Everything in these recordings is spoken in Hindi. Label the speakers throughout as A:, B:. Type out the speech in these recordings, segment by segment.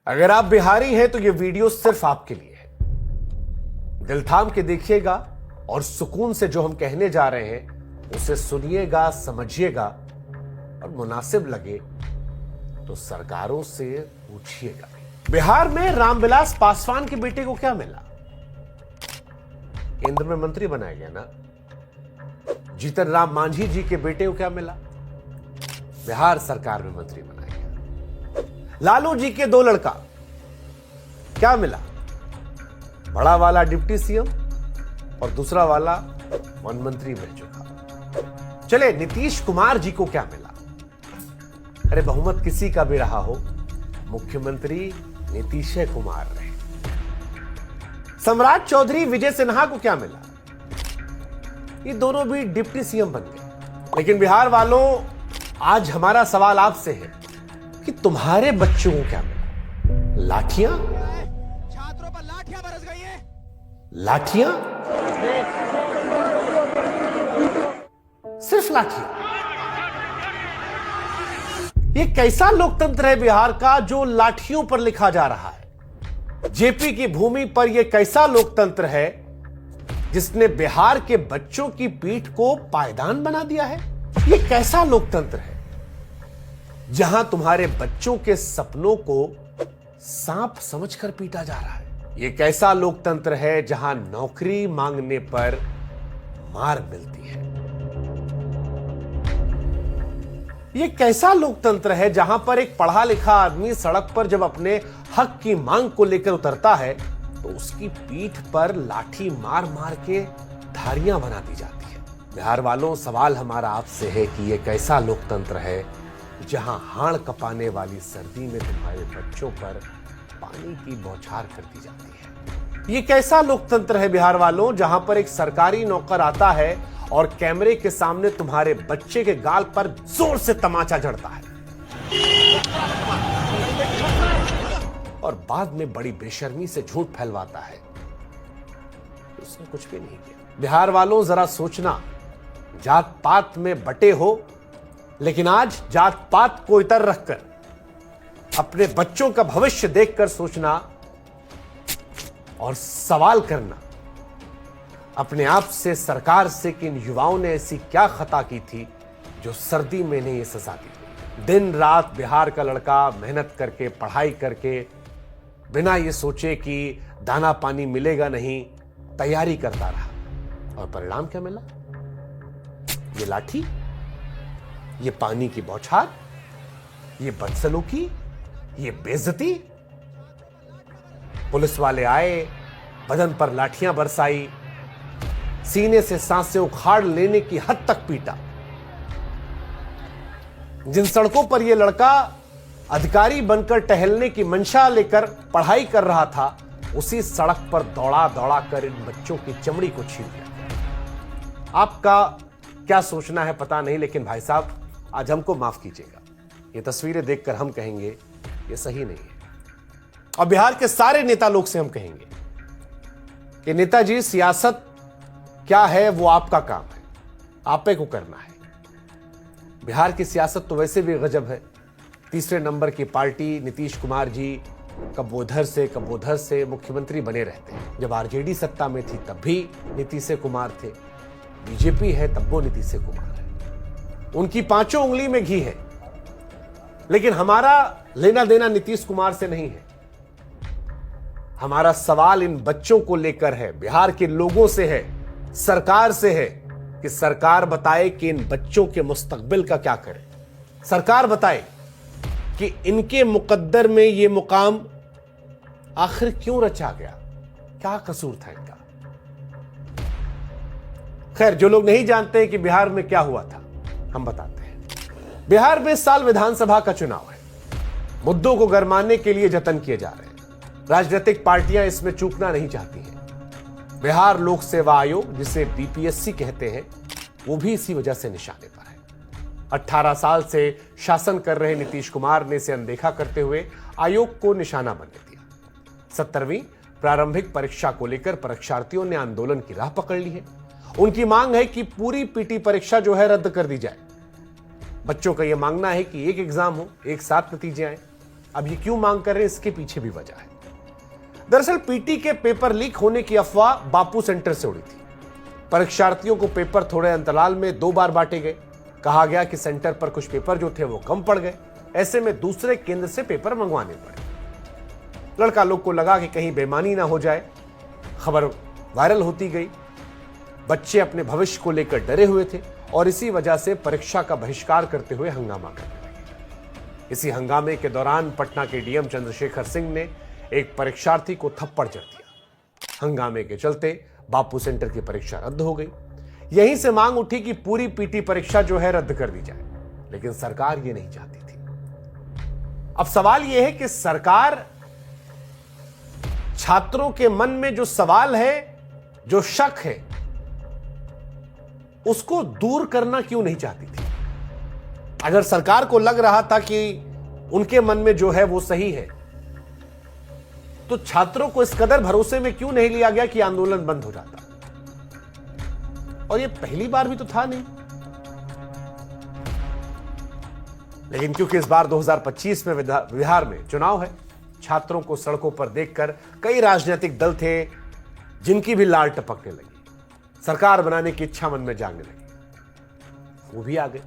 A: अगर आप बिहारी हैं तो यह वीडियो सिर्फ आपके लिए है। दिल थाम के देखिएगा और सुकून से जो हम कहने जा रहे हैं उसे सुनिएगा, समझिएगा और मुनासिब लगे तो सरकारों से पूछिएगा। बिहार में रामविलास पासवान के बेटे को क्या मिला? केंद्र में मंत्री बनाया गया ना। जीतन राम मांझी जी के बेटे को क्या मिला? बिहार सरकार में मंत्री बनाया गया। लालू जी के दो लड़का, क्या मिला? बड़ा वाला डिप्टी सीएम और दूसरा वाला वन मंत्री बन चुका। चले नीतीश कुमार जी को क्या मिला? अरे बहुमत किसी का भी रहा हो, मुख्यमंत्री नीतीश कुमार रहे। सम्राट चौधरी विजय सिन्हा को क्या मिला? ये दोनों भी डिप्टी सीएम बन गए। लेकिन बिहार वालों, आज हमारा सवाल आपसे है कि तुम्हारे बच्चों को क्या मिला? लाठियां?
B: छात्रों पर लाठियां बरस गई हैं।
A: लाठियां? सिर्फ लाठियां? ये कैसा लोकतंत्र है बिहार का जो लाठियों पर लिखा जा रहा है? जेपी की भूमि पर यह कैसा लोकतंत्र है जिसने बिहार के बच्चों की पीठ को पायदान बना दिया है? यह कैसा लोकतंत्र है जहां तुम्हारे बच्चों के सपनों को सांप समझकर पीटा जा रहा है? यह कैसा लोकतंत्र है जहां नौकरी मांगने पर मार मिलती है? यह कैसा लोकतंत्र है जहां पर एक पढ़ा लिखा आदमी सड़क पर जब अपने हक की मांग को लेकर उतरता है तो उसकी पीठ पर लाठी मार मार के धारियां बना दी जाती है? बिहार वालों, सवाल हमारा आपसे है कि यह कैसा लोकतंत्र है जहां हाड़ कपाने वाली सर्दी में तुम्हारे बच्चों पर पानी की बौछार कर दी जाती है? यह कैसा लोकतंत्र है बिहार वालों जहां पर एक सरकारी नौकर आता है और कैमरे के सामने तुम्हारे बच्चे के गाल पर जोर से तमाचा जड़ता है और बाद में बड़ी बेशर्मी से झूठ फैलवाता है उसने कुछ भी नहीं किया? बिहार वालों, जरा सोचना, जात पात में बटे हो लेकिन आज जात पात को इतर रखकर अपने बच्चों का भविष्य देखकर सोचना और सवाल करना अपने आप से, सरकार से कि इन युवाओं ने ऐसी क्या खता की थी जो सर्दी में इन्हें ये सजा दी। दिन रात बिहार का लड़का मेहनत करके, पढ़ाई करके, बिना ये सोचे कि दाना पानी मिलेगा नहीं, तैयारी करता रहा और परिणाम क्या मिला? ये लाठी, ये पानी की बौछार, ये बदसलूकी, ये बेइज्जती। पुलिस वाले आए, बदन पर लाठियां बरसाई, सीने से सांसें उखाड़ लेने की हद तक पीटा। जिन सड़कों पर यह लड़का अधिकारी बनकर टहलने की मंशा लेकर पढ़ाई कर रहा था, उसी सड़क पर दौड़ा दौड़ा कर इन बच्चों की चमड़ी को छीन लिया। आपका क्या सोचना है पता नहीं, लेकिन भाई साहब आज हमको माफ कीजिएगा, ये तस्वीरें देखकर हम कहेंगे ये सही नहीं है। और बिहार के सारे नेता लोग से हम कहेंगे कि नेताजी, सियासत क्या है वो आपका काम है, आपे को करना है। बिहार की सियासत तो वैसे भी गजब है। तीसरे नंबर की पार्टी नीतीश कुमार जी कब उधर से मुख्यमंत्री बने रहते हैं। जब आरजेडी सत्ता में थी तब भी नीतीश कुमार थे, बीजेपी है तब वो नीतीश कुमार है, उनकी पांचों उंगली में घी है। लेकिन हमारा लेना देना नीतीश कुमार से नहीं है। हमारा सवाल इन बच्चों को लेकर है, बिहार के लोगों से है, सरकार से है कि सरकार बताए कि इन बच्चों के मुस्तकबिल का क्या करे। सरकार बताए कि इनके मुकद्दर में यह मुकाम आखिर क्यों रचा गया, क्या कसूर था इनका। खैर, जो लोग नहीं जानते हैं कि बिहार में क्या हुआ था, हम बताते हैं। बिहार में इस साल विधानसभा का चुनाव है। मुद्दों को गरमाने के लिए जतन किए जा रहे हैं। राजनीतिक पार्टियां इसमें चूकना नहीं चाहती हैं। बिहार लोक सेवा आयोग, जिसे बीपीएससी कहते हैं, वो भी इसी वजह से निशाने पर है। 18 साल से शासन कर रहे नीतीश कुमार ने इसे अनदेखा करते हुए आयोग को निशाना बनने दिया। 17वीं प्रारंभिक परीक्षा को लेकर परीक्षार्थियों ने आंदोलन की राह पकड़ ली है। उनकी मांग है कि पूरी पीटी परीक्षा जो है रद्द कर दी जाए। बच्चों का यह मांगना है कि एक एग्जाम हो, एक साथ नतीजे आए। अब ये क्यों मांग कर रहे हैं, इसके पीछे भी वजह है। दरअसल पीटी के पेपर लीक होने की अफवाह बापू सेंटर से उड़ी थी। परीक्षार्थियों को पेपर थोड़े अंतराल में 2 बार बांटे गए। कहा गया कि सेंटर पर कुछ पेपर जो थे वो कम पड़ गए, ऐसे में दूसरे केंद्र से पेपर मंगवाने पड़े। लड़का लोग को लगा कि कहीं बेईमानी ना हो जाए। खबर वायरल होती गई। बच्चे अपने भविष्य को लेकर डरे हुए थे और इसी वजह से परीक्षा का बहिष्कार करते हुए हंगामा करने लगे। इसी हंगामे के दौरान पटना के डीएम चंद्रशेखर सिंह ने एक परीक्षार्थी को थप्पड़ जड़ दिया। हंगामे के चलते बापू सेंटर की परीक्षा रद्द हो गई। यहीं से मांग उठी कि पूरी पीटी परीक्षा जो है रद्द कर दी जाए, लेकिन सरकार ये नहीं चाहती थी। अब सवाल यह है कि सरकार छात्रों के मन में जो सवाल है, जो शक है, उसको दूर करना क्यों नहीं चाहती थी। अगर सरकार को लग रहा था कि उनके मन में जो है वो सही है, तो छात्रों को इस कदर भरोसे में क्यों नहीं लिया गया कि आंदोलन बंद हो जाता। और ये पहली बार भी तो था नहीं। लेकिन क्योंकि इस बार 2025 में बिहार में चुनाव है, छात्रों को सड़कों पर देखकर कई राजनीतिक दल थे जिनकी भी लाल टपकने लगी। सरकार बनाने की इच्छा मन में जागने लगी। वो भी आ गए।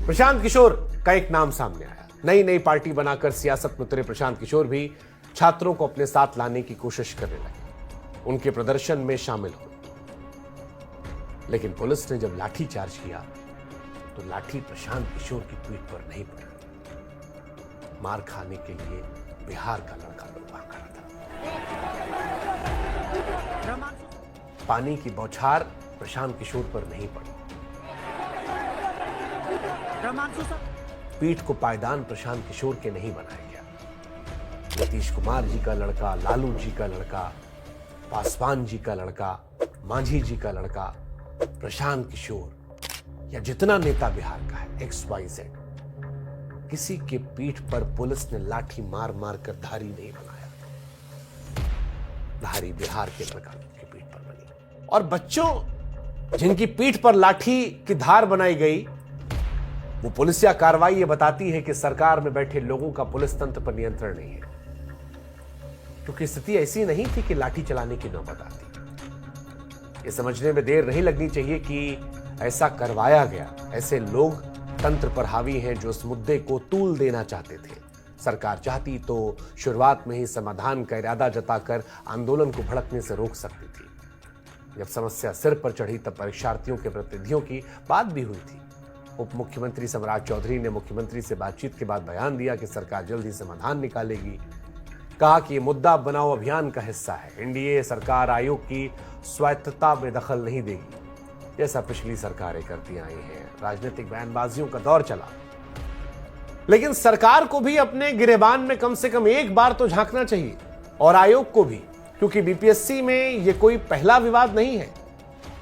A: प्रशांत किशोर का एक नाम सामने आया। नई नई पार्टी बनाकर सियासत में उतरे प्रशांत किशोर भी छात्रों को अपने साथ लाने की कोशिश करने लगे, उनके प्रदर्शन में शामिल हुए। लेकिन पुलिस ने जब लाठी चार्ज किया तो लाठी प्रशांत किशोर की पीठ पर नहीं पड़ी। मार खाने के लिए बिहार का लड़का लोग वहां खड़ा था। पानी की बौछार प्रशांत किशोर पर नहीं पड़ी। पीठ को पायदान प्रशांत किशोर के नहीं बनाया गया। नीतीश कुमार जी का लड़का, लालू जी का लड़का, पासवान जी का लड़का, मांझी जी का लड़का, प्रशांत किशोर या जितना नेता बिहार का है XYZ, किसी के पीठ पर पुलिस ने लाठी मार मार कर धारी नहीं बनाया। धारी बिहार के लड़का की पीठ पर बनी। और बच्चों जिनकी पीठ पर लाठी की धार बनाई गई, वो पुलिसिया कार्रवाई ये बताती है कि सरकार में बैठे लोगों का पुलिस तंत्र पर नियंत्रण नहीं है। क्योंकि स्थिति ऐसी नहीं थी कि लाठी चलाने की नौबत आती। ये समझने में देर नहीं लगनी चाहिए कि ऐसा करवाया गया। ऐसे लोग तंत्र पर हावी हैं जो इस मुद्दे को तूल देना चाहते थे। सरकार चाहती तो शुरुआत में ही समाधान का इरादा जताकर आंदोलन को भड़कने से रोक सकती थी। जब समस्या सिर पर चढ़ी तब परीक्षार्थियों के प्रतिनिधियों की बात भी हुई थी। उप मुख्यमंत्री सम्राट चौधरी ने मुख्यमंत्री से बातचीत के बाद बयान दिया कि सरकार जल्द ही समाधान निकालेगी। कहा कि ये मुद्दा बनाओ अभियान का हिस्सा है। एनडीए सरकार आयोग की स्वायत्तता में दखल नहीं देगी, जैसा पिछली सरकारें करती आई हैं। राजनीतिक बयानबाजियों का दौर चला, लेकिन सरकार को भी अपने गिरेबान में कम से कम एक बार तो झांकना चाहिए, और आयोग को भी, क्योंकि बीपीएससी में ये कोई पहला विवाद नहीं है,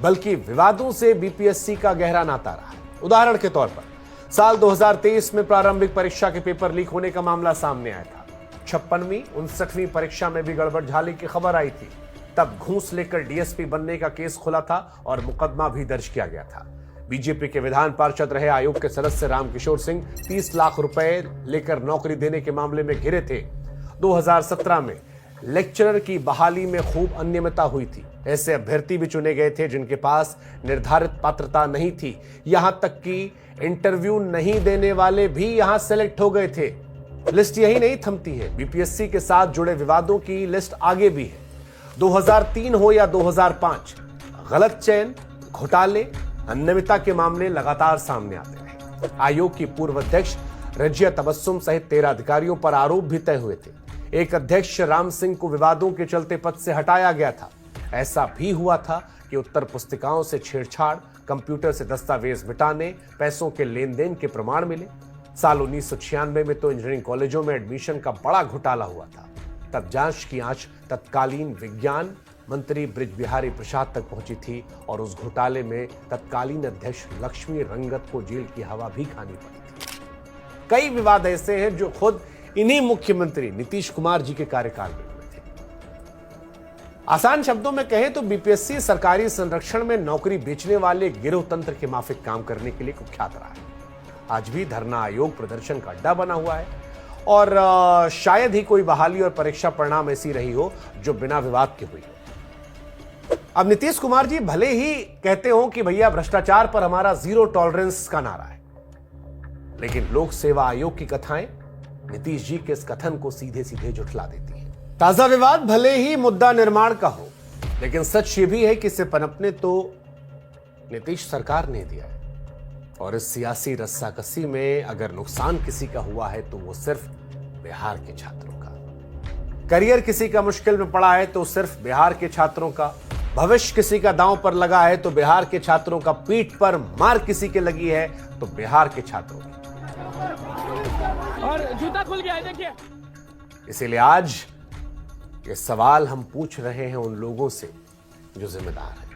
A: बल्कि विवादों से बीपीएससी का गहरा नाता रहा है। उदाहरण के तौर पर साल 2023 में प्रारंभिक परीक्षा के पेपर लीक होने का मामला सामने आया था। 56वीं 59वीं परीक्षा में भी गड़बड़ झाले की खबर आई थी। तब घूस लेकर डीएसपी बनने का केस खुला था और मुकदमा भी दर्ज किया गया था। बीजेपी के विधान पार्षद रहे आयोग के सदस्य रामकिशोर सिंह 30 लाख रुपए लेकर नौकरी देने के मामले में घिरे थे। 2017 में लेक्चरर की बहाली में खूब अनियमितता हुई थी। ऐसे अभ्यर्थी भी चुने गए थे जिनके पास निर्धारित पात्रता नहीं थी। यहां तक कि इंटरव्यू नहीं देने वाले भी यहां सेलेक्ट हो गए थे। लिस्ट यही नहीं थमती है, बीपीएससी के साथ जुड़े विवादों की लिस्ट आगे भी है। 2003 हो या 2005, गलत चयन, घोटाले, अनियमितता के मामले लगातार सामने आते रहे। आयोग की पूर्व अध्यक्ष रजिया तबस्सुम सहित 13 अधिकारियों पर आरोप भी तय हुए थे। एक अध्यक्ष राम सिंह को विवादों के चलते पद से हटाया गया था। ऐसा भी हुआ था कि उत्तर पुस्तिकाओं से छेड़छाड़, कंप्यूटर से दस्तावेज मिटाने, पैसों के लेन देन के प्रमाण मिले। साल 1996 में तो इंजीनियरिंग कॉलेजों में एडमिशन का बड़ा घोटाला हुआ था। तब जांच की आंच तत्कालीन विज्ञान मंत्री बृज बिहारी प्रसाद तक पहुंची थी और उस घोटाले में तत्कालीन अध्यक्ष लक्ष्मी रंगत को जेल की हवा भी खानी पड़ी थी। कई विवाद ऐसे हैं जो खुद इन्हीं मुख्यमंत्री नीतीश कुमार जी के कार्यकाल में हुए थे। आसान शब्दों में कहें तो बीपीएससी सरकारी संरक्षण में नौकरी बेचने वाले गिरोह तंत्र के माफिक काम करने के लिए कुख्यात रहा है। आज भी धरना आयोग प्रदर्शन का अड्डा बना हुआ है और शायद ही कोई बहाली और परीक्षा परिणाम ऐसी रही हो जो बिना विवाद के हुई हो। अब नीतीश कुमार जी भले ही कहते हो कि भैया भ्रष्टाचार पर हमारा 0 टॉलरेंस का नारा है, लेकिन लोक सेवा आयोग की कथाएं नीतीश जी के इस कथन को सीधे सीधे झुठला देती हैं। ताजा विवाद भले ही मुद्दा निर्माण का हो, लेकिन सच ये भी है कि इसे पनपने तो नीतीश सरकार ने दिया है। और इस सियासी रस्साकसी में अगर नुकसान किसी का हुआ है तो वो सिर्फ बिहार के छात्रों का। करियर किसी का मुश्किल में पड़ा है तो सिर्फ बिहार के छात्रों का। भविष्य किसी का दांव पर लगा है तो बिहार के छात्रों का। पीठ पर मार किसी के लगी है तो बिहार के छात्रों की।
C: और जूता खुल गया है, देखिए।
A: इसीलिए आज ये सवाल हम पूछ रहे हैं उन लोगों से जो जिम्मेदार हैं।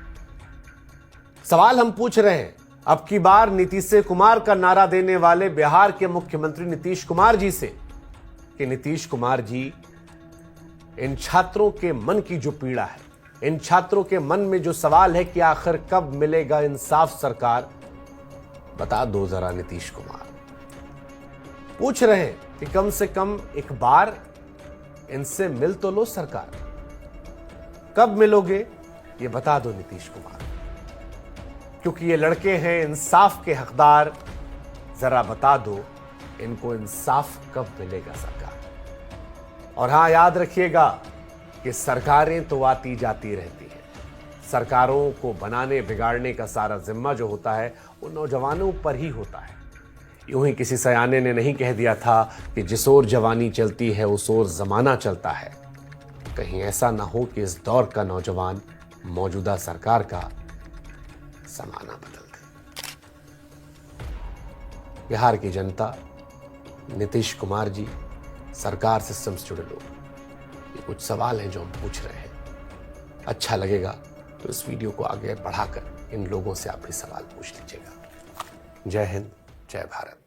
A: सवाल हम पूछ रहे हैं अब की बार नीतीश कुमार का नारा देने वाले बिहार के मुख्यमंत्री नीतीश कुमार जी से कि नीतीश कुमार जी, इन छात्रों के मन की जो पीड़ा है, इन छात्रों के मन में जो सवाल है कि आखिर कब मिलेगा इंसाफ सरकार, बता दो जरा नीतीश कुमार। पूछ रहे हैं कि कम से कम एक बार इनसे मिल तो लो सरकार। कब मिलोगे ये बता दो नीतीश कुमार, क्योंकि ये लड़के हैं इंसाफ के हकदार। जरा बता दो इनको इंसाफ कब मिलेगा सरकार। और हां, याद रखिएगा कि सरकारें तो आती जाती रहती हैं। सरकारों को बनाने बिगाड़ने का सारा जिम्मा जो होता है वो नौजवानों पर ही होता है। यूं ही किसी सयाने ने नहीं कह दिया था कि जिस ओर जवानी चलती है उस ओर जमाना चलता है। कहीं ऐसा ना हो कि इस दौर का नौजवान मौजूदा सरकार का जमाना बदल दे। बिहार की जनता, नीतीश कुमार जी, सरकार, सिस्टम से जुड़े लोग, ये कुछ सवाल हैं जो हम पूछ रहे हैं। अच्छा लगेगा तो इस वीडियो को आगे बढ़ाकर इन लोगों से आप भी सवाल पूछ लीजिएगा। जय हिंद, जय भारत।